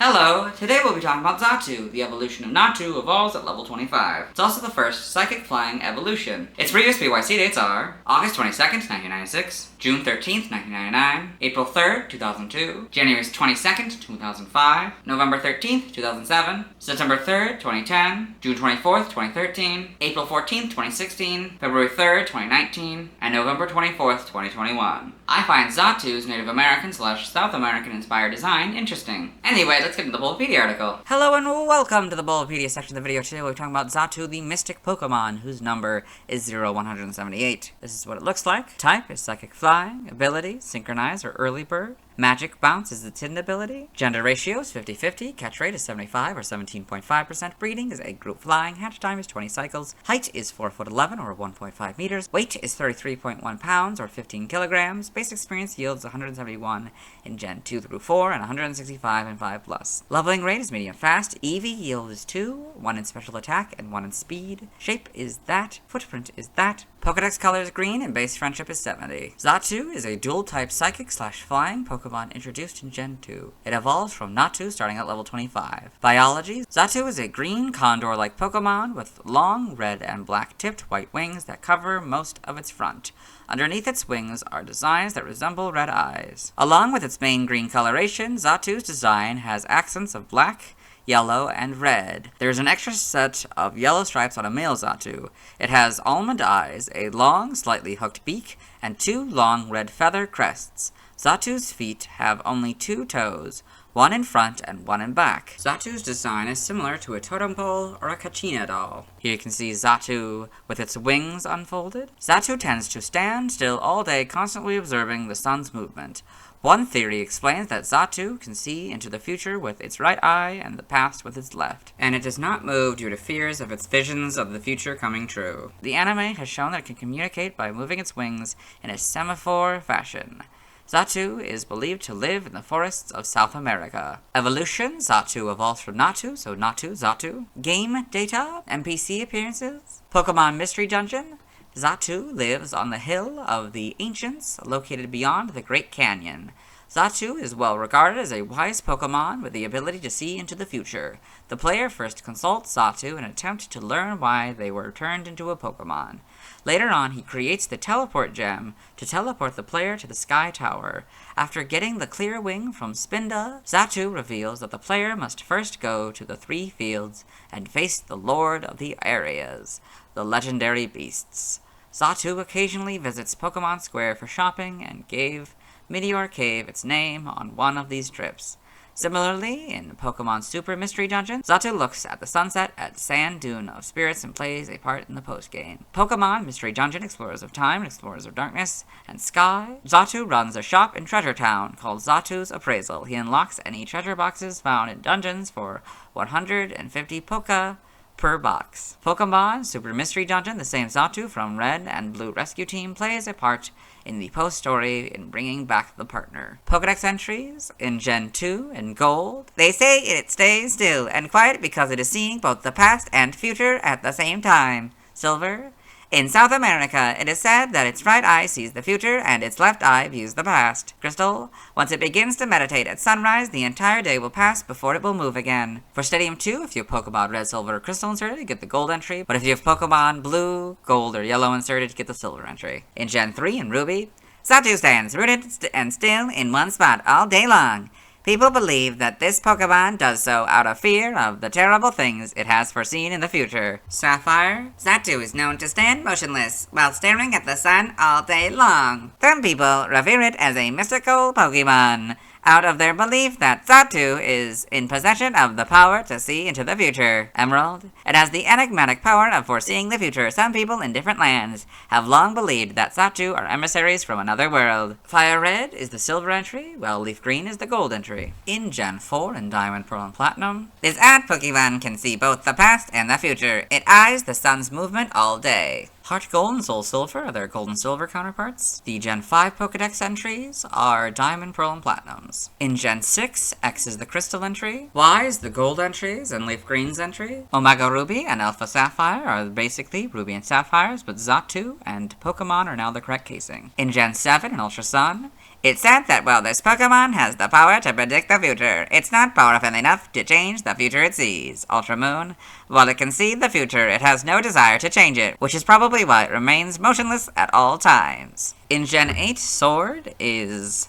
Hello, today we'll be talking about Xatu. The evolution of Natu evolves at level 25. It's also the first psychic flying evolution. Its previous BYC dates are August 22nd, 1996, June 13th, 1999, April 3rd, 2002, January 22nd, 2005, November 13th, 2007, September 3rd, 2010, June 24th, 2013, April 14th, 2016, February 3rd, 2019, and November 24th, 2021. I find Xatu's Native American / South American inspired design interesting. Anyway, let's get into the Bulbapedia article. Hello and welcome to the Bulbapedia section of the video. Today we're talking about Xatu, the mystic Pokemon, whose number is 0178. This is what it looks like. Type is Psychic Flying. Ability, Synchronize or Early Bird. Magic Bounce is its hidden ability. Gender ratio is 50-50. Catch rate is 75 or 17.5%. Breeding is egg group flying. Hatch time is 20 cycles. Height is 4'11" or 1.5 meters. Weight is 33.1 pounds or 15 kilograms. Base experience yields 171 in Gen 2 through 4 and 165 in 5+. Leveling rate is medium fast. EV yield is 2, 1 in special attack and 1 in speed. Shape is that. Footprint is that. Pokedex color is green and base friendship is 70. Xatu is a dual-type psychic / flying Pokemon introduced in Gen 2. It evolves from Natu starting at level 25. Biology: Xatu is a green condor-like Pokemon with long red and black-tipped white wings that cover most of its front. Underneath its wings are designs that resemble red eyes. Along with its main green coloration, Xatu's design has accents of black, yellow, and red. There's an extra set of yellow stripes on a male Xatu. It has almond eyes, a long, slightly hooked beak, and 2 long red feather crests. Xatu's feet have only 2 toes, 1 in front and 1 in back. Xatu's design is similar to a totem pole or a Kachina doll. Here you can see Xatu with its wings unfolded. Xatu tends to stand still all day, constantly observing the sun's movement. One theory explains that Xatu can see into the future with its right eye and the past with its left, and it does not move due to fears of its visions of the future coming true. The anime has shown that it can communicate by moving its wings in a semaphore fashion. Xatu is believed to live in the forests of South America. Evolution: Xatu evolves from Natu, so Natu, Xatu. Game data: NPC appearances. Pokemon Mystery Dungeon: Xatu lives on the Hill of the Ancients, located beyond the Great Canyon. Xatu is well regarded as a wise Pokemon with the ability to see into the future. The player first consults Xatu in an attempt to learn why they were turned into a Pokemon. Later on, he creates the Teleport Gem to teleport the player to the Sky Tower. After getting the Clear Wing from Spinda, Xatu reveals that the player must first go to the 3 fields and face the Lord of the Areas, the legendary beasts. Xatu occasionally visits Pokemon Square for shopping and gave Meteor Cave its name on one of these trips. Similarly, in Pokemon Super Mystery Dungeon, Xatu looks at the sunset at Sand Dune of Spirits and plays a part in the post-game. Pokemon Mystery Dungeon, Explorers of Time, Explorers of Darkness, and Sky. Xatu runs a shop in Treasure Town called Xatu's Appraisal. He unlocks any treasure boxes found in dungeons for 150 Poke per box. Pokemon Super Mystery Dungeon, the same Xatu from Red and Blue Rescue Team plays a part in the post-story in bringing back the partner. Pokedex entries in Gen 2 in Gold. They say it stays still and quiet because it is seeing both the past and future at the same time. Silver. In South America, it is said that its right eye sees the future and its left eye views the past. Crystal. Once it begins to meditate at sunrise, the entire day will pass before it will move again. For Stadium 2, if you have Pokemon Red, Silver, or Crystal inserted, you get the Gold entry, but if you have Pokemon Blue, Gold, or Yellow inserted, you get the Silver entry. In Gen 3 in Ruby, Xatu stands rooted and still in one spot all day long. People believe that this Pokemon does so out of fear of the terrible things it has foreseen in the future. Sapphire. Xatu is known to stand motionless while staring at the sun all day long. Some people revere it as a mystical Pokemon, out of their belief that Xatu is in possession of the power to see into the future. Emerald. It has the enigmatic power of foreseeing the future. Some people in different lands have long believed that Xatu are emissaries from another world. Fire Red is the Silver entry, while Leaf Green is the Gold entry. In Gen 4 in Diamond, Pearl, and Platinum, this odd Pokemon can see both the past and the future. It eyes the sun's movement all day. Heart Gold and Soul Silver are their Gold and Silver counterparts. The Gen 5 Pokedex entries are Diamond, Pearl, and Platinums. In Gen 6, X is the Crystal entry, Y is the Gold entries and Leaf Green's entry. Omega Ruby and Alpha Sapphire are basically Ruby and Sapphires, but Xatu and Pokemon are now the correct casing. In Gen 7 and Ultra Sun, It's said that while this Pokemon has the power to predict the future, it's not powerful enough to change the future it sees. Ultra Moon. While it can see the future, it has no desire to change it, which is probably why it remains motionless at all times. In Gen 8, Sword is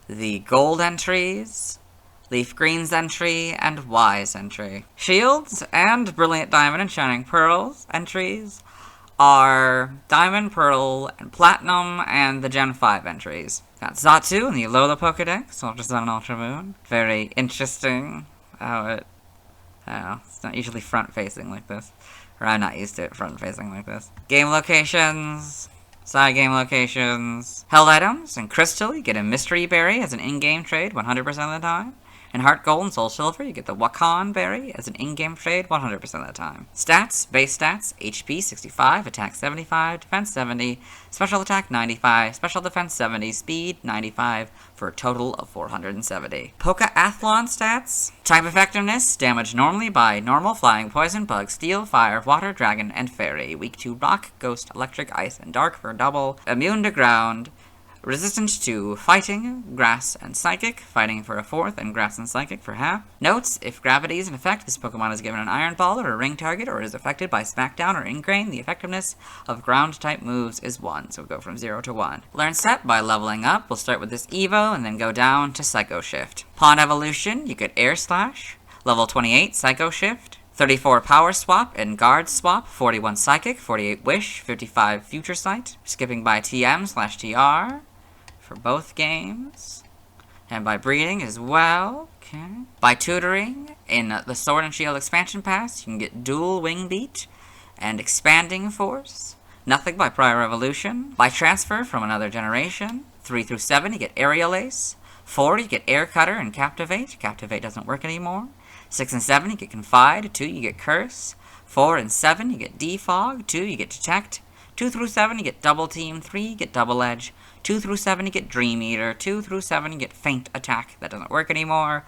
the Gold entries, Leaf Green's entry, and Y's entry. Shields and Brilliant Diamond and Shining Pearls entries are Diamond, Pearl, and Platinum, and the Gen 5 entries. Got Xatu in the Alola Pokedex, Ultra Sun and Ultra Moon. Very interesting how I don't know, it's not usually front-facing like this. Or I'm not used to it front-facing like this. Game locations, side game locations, held items. In Crystal, you get a Mystery Berry as an in-game trade 100% of the time. In Heart Gold and Soul Silver, you get the Wakan Berry as an in-game trade 100% of the time. Stats, base stats, HP 65, attack 75, defense 70, special attack 95, special defense 70, speed 95, for a total of 470. Pokeathlon stats, type effectiveness, damage normally by normal, flying, poison, bug, steel, fire, water, dragon, and fairy. Weak to rock, ghost, electric, ice, and dark for a double. Immune to ground. Resistant to fighting, grass, and psychic, fighting for a fourth, and grass and psychic for half. Notes, if gravity is in effect, this Pokemon is given an iron ball or a ring target, or is affected by smackdown or ingrain, the effectiveness of ground-type moves is 1, so we'll go from 0 to 1. Learn step by leveling up. We'll start with this Evo, and then go down to Psycho Shift. Pawn Evolution, you get Air Slash. Level 28, Psycho Shift. 34 Power Swap and Guard Swap, 41 Psychic, 48 Wish, 55 Future Sight. Skipping by TM/TR. For both games, and by breeding as well. Okay. By tutoring, in the Sword and Shield expansion pass, you can get Dual Wing Beat and Expanding Force. Nothing by Prior Evolution. By transfer from another generation, 3 through 7, you get Aerial Ace. 4, you get Air Cutter and Captivate. Captivate doesn't work anymore. 6 and 7, you get Confide. 2, you get Curse. 4 and 7, you get Defog. 2, you get Detect. 2 through 7, you get Double Team. 3, you get Double Edge. 2 through 7, you get Dream Eater. 2 through 7, you get Feint Attack. That doesn't work anymore.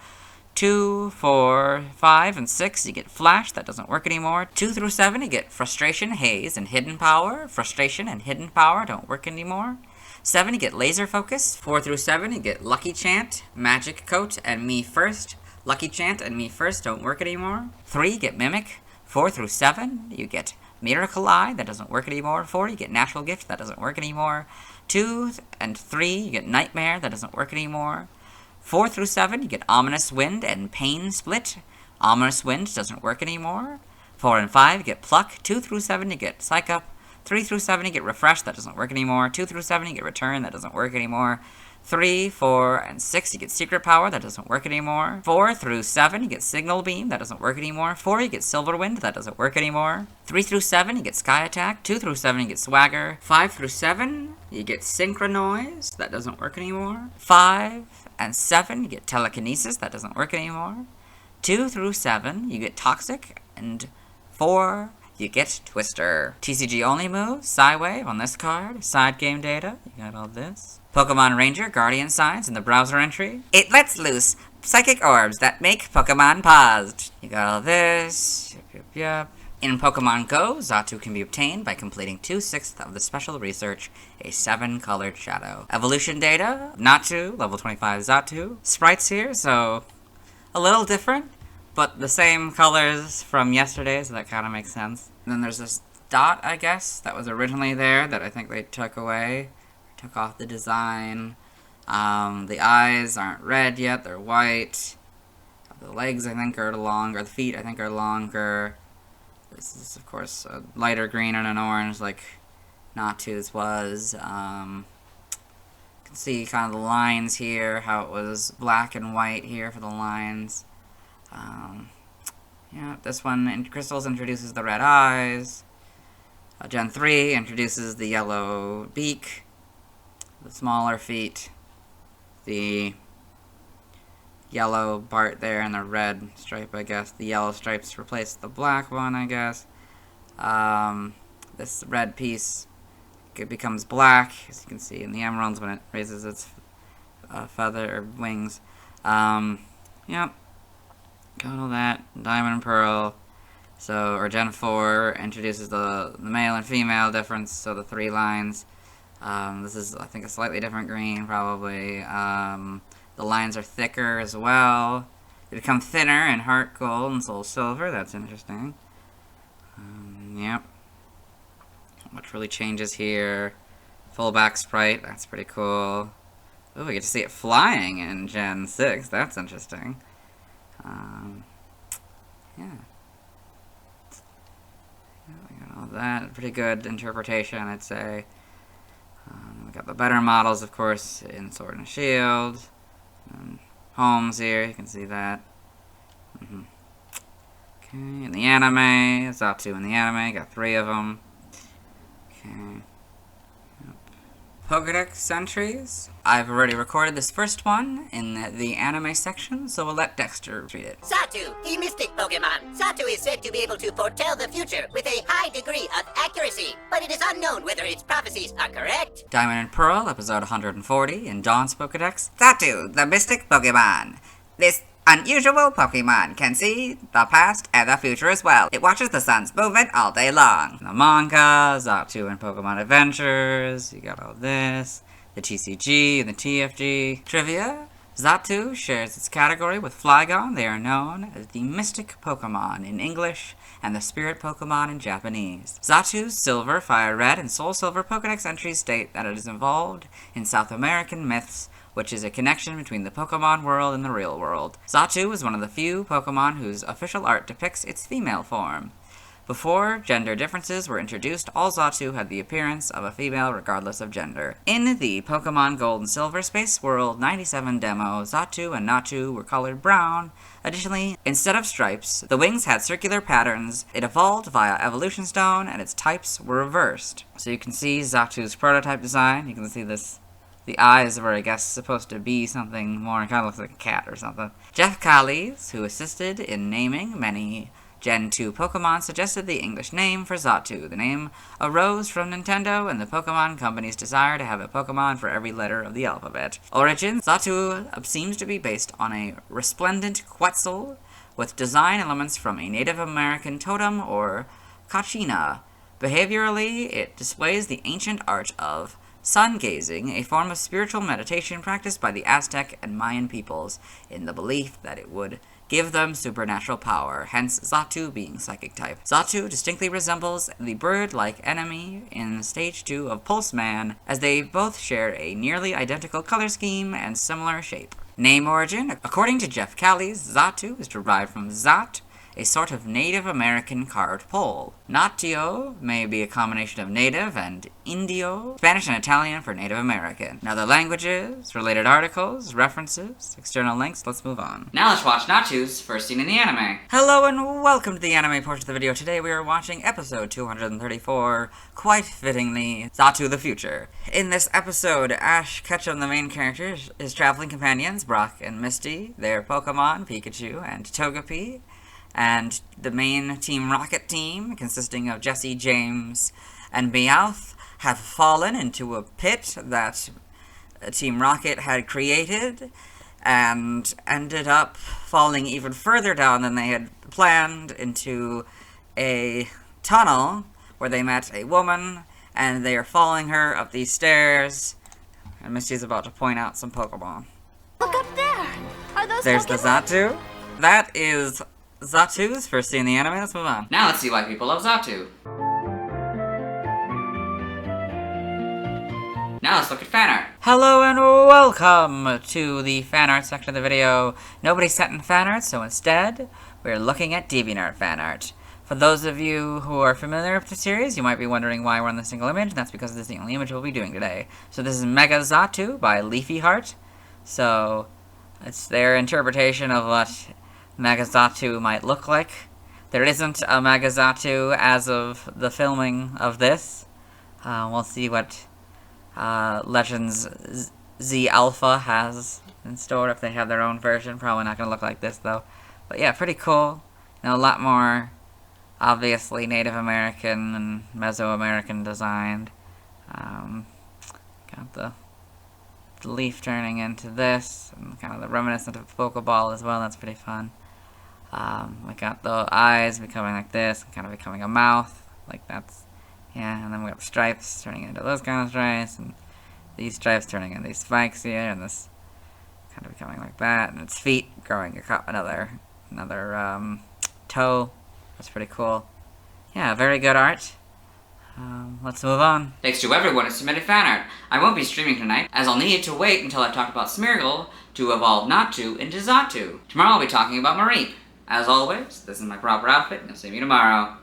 2, 4, 5, and 6, you get Flash. That doesn't work anymore. 2 through 7, you get Frustration, Haze, and Hidden Power. Frustration and Hidden Power don't work anymore. 7, you get Laser Focus. 4 through 7, you get Lucky Chant, Magic Coat, and Me First. Lucky Chant and Me First don't work anymore. 3, you get Mimic. 4 through 7, you get Miracle Eye. That doesn't work anymore. 4, you get Natural Gift. That doesn't work anymore. 2 and 3, you get Nightmare. That doesn't work anymore. 4 through 7, you get Ominous Wind and Pain Split. Ominous Wind doesn't work anymore. 4 and 5, you get Pluck. 2 through 7, you get Psych Up. 3 through 7, you get Refresh. That doesn't work anymore. 2 through 7, you get Return. That doesn't work anymore. 3, 4, and 6, you get Secret Power. That doesn't work anymore. 4 through 7, you get Signal Beam. That doesn't work anymore. 4, you get Silver Wind. That doesn't work anymore. 3 through 7, you get Sky Attack. 2 through 7, you get Swagger. 5 through 7, you get Synchronize. That doesn't work anymore. 5 and 7, you get Telekinesis. That doesn't work anymore. 2 through 7, you get Toxic. And 4, you get Twister. TCG only moves, Psywave on this card. Side game data, you got all this. Pokemon Ranger Guardian Signs in the browser entry. It lets loose psychic orbs that make Pokemon paused. You got all this. Yep. In Pokemon Go, Xatu can be obtained by completing 2/6 of the special research, a 7-colored shadow. Evolution data, Natu, level 25 Xatu. Sprites here, so a little different, but the same colors from yesterday, so that kind of makes sense. And then there's this dot, I guess, that was originally there that I think they took away. Took off the design. The eyes aren't red yet, they're white. The legs, I think, are longer. The feet, I think, are longer. This is, of course, a lighter green and an orange, like Natu's was. You can see kind of the lines here, how it was black and white here for the lines. Yeah, this one, in Crystals, introduces the red eyes. Gen 3 introduces the yellow beak. The smaller feet, the yellow part there, and the red stripe, I guess. The yellow stripes replace the black one, I guess. This red piece, it becomes black, as you can see in the emeralds when it raises its feather or wings. Yep. Got all that. Diamond and Pearl. So, or Gen 4 introduces the male and female difference, so the 3 lines. This is, I think, a slightly different green, probably. The lines are thicker as well. They become thinner in Heart Gold and Soul Silver. That's interesting. Yep. What really changes here? Full back sprite. That's pretty cool. Oh, we get to see it flying in Gen 6. That's interesting. Yeah. We got all that. Pretty good interpretation, I'd say. We got the better models, of course, in Sword and Shield. Holmes here, you can see that. Okay, in the anime, Xatu in the anime, got 3 of them. Okay. Yep. Pokédex entries. I've already recorded this first one in the anime section, so we'll let Dexter read it. Xatu, the mystic Pokemon. Xatu is said to be able to foretell the future with a high degree of accuracy, but it is unknown whether its prophecies are correct. Diamond and Pearl, episode 140, in Dawn's Pokédex. Xatu, the mystic Pokemon. This unusual Pokemon can see the past and the future as well. It watches the sun's movement all day long. The manga, Xatu and Pokemon Adventures, you got all this. The TCG and the TFG. Trivia. Xatu shares its category with Flygon. They are known as the Mystic Pokemon in English and the Spirit Pokemon in Japanese. Xatu's Silver, Fire Red, and Soul Silver Pokédex entries state that it is involved in South American myths, which is a connection between the Pokemon world and the real world. Xatu is one of the few Pokemon whose official art depicts its female form. Before gender differences were introduced, all Xatu had the appearance of a female regardless of gender. In the Pokemon Gold and Silver Space World 97 demo, Xatu and Natu were colored brown. Additionally, instead of stripes, the wings had circular patterns. It evolved via Evolution Stone, and its types were reversed. So you can see Xatu's prototype design. You can see this. The eyes were, I guess, supposed to be something more, kind of looks like a cat or something. Jeff Callies, who assisted in naming many Gen 2 Pokemon, suggested the English name for Xatu. The name arose from Nintendo and the Pokemon Company's desire to have a Pokemon for every letter of the alphabet. Origin: Xatu seems to be based on a resplendent Quetzal with design elements from a Native American totem or Kachina. Behaviorally, it displays the ancient art of sun gazing, a form of spiritual meditation practiced by the Aztec and Mayan peoples, in the belief that it would give them supernatural power, hence Xatu being psychic type. Xatu distinctly resembles the bird-like enemy in Stage 2 of Pulse Man, as they both share a nearly identical color scheme and similar shape. Name origin: according to Jeff Callies, Xatu is derived from Xat, a sort of Native American carved pole. Natio may be a combination of Native and Indio, Spanish and Italian for Native American. Now the languages, related articles, references, external links, let's move on. Now let's watch Natu's first scene in the anime. Hello and welcome to the anime portion of the video. Today we are watching episode 234, quite fittingly, Xatu the Future. In this episode, Ash Ketchum, the main character, his traveling companions, Brock and Misty, their Pokemon, Pikachu and Togepi, and the main Team Rocket team, consisting of Jesse, James, and Meowth, have fallen into a pit that Team Rocket had created, and ended up falling even further down than they had planned into a tunnel where they met a woman, and they are following her up these stairs, and Misty's about to point out some Pokemon. Look up there! Are those There's Pokemon? the Xatu. That is Xatu's first scene in the anime. Let's move on. Now let's see why people love Xatu. Now let's look at fan art. Hello and welcome to the fan art section of the video. Nobody sent in fan art, so instead, we're looking at DeviantArt fan art. For those of you who are familiar with the series, you might be wondering why we're on the single image, and that's because this is the only image we'll be doing today. So this is Mega Xatu by Leafy Heart. So, it's their interpretation of what Mega Xatu might look like. There isn't a Mega Xatu as of the filming of this. We'll see what Legends Z Alpha has in store if they have their own version. Probably not going to look like this though. But yeah, pretty cool. You know, a lot more obviously Native American and Mesoamerican designed. Got the leaf turning into this, and kind of the reminiscent of Pokeball as well. That's pretty fun. We got the eyes becoming like this, and kind of becoming a mouth. Like that's, Yeah, and then we got the stripes turning into those kind of stripes, and these stripes turning into these spikes here, and this kind of becoming like that, and its feet growing another toe. That's pretty cool. Yeah, very good art. Let's move on. Thanks to everyone who submitted fan art. I won't be streaming tonight, as I'll need to wait until I've talked about Smeargle to evolve Xatu into Xatu. Tomorrow I'll be talking about Mareep. As always, this is my proper outfit, and you'll see me tomorrow.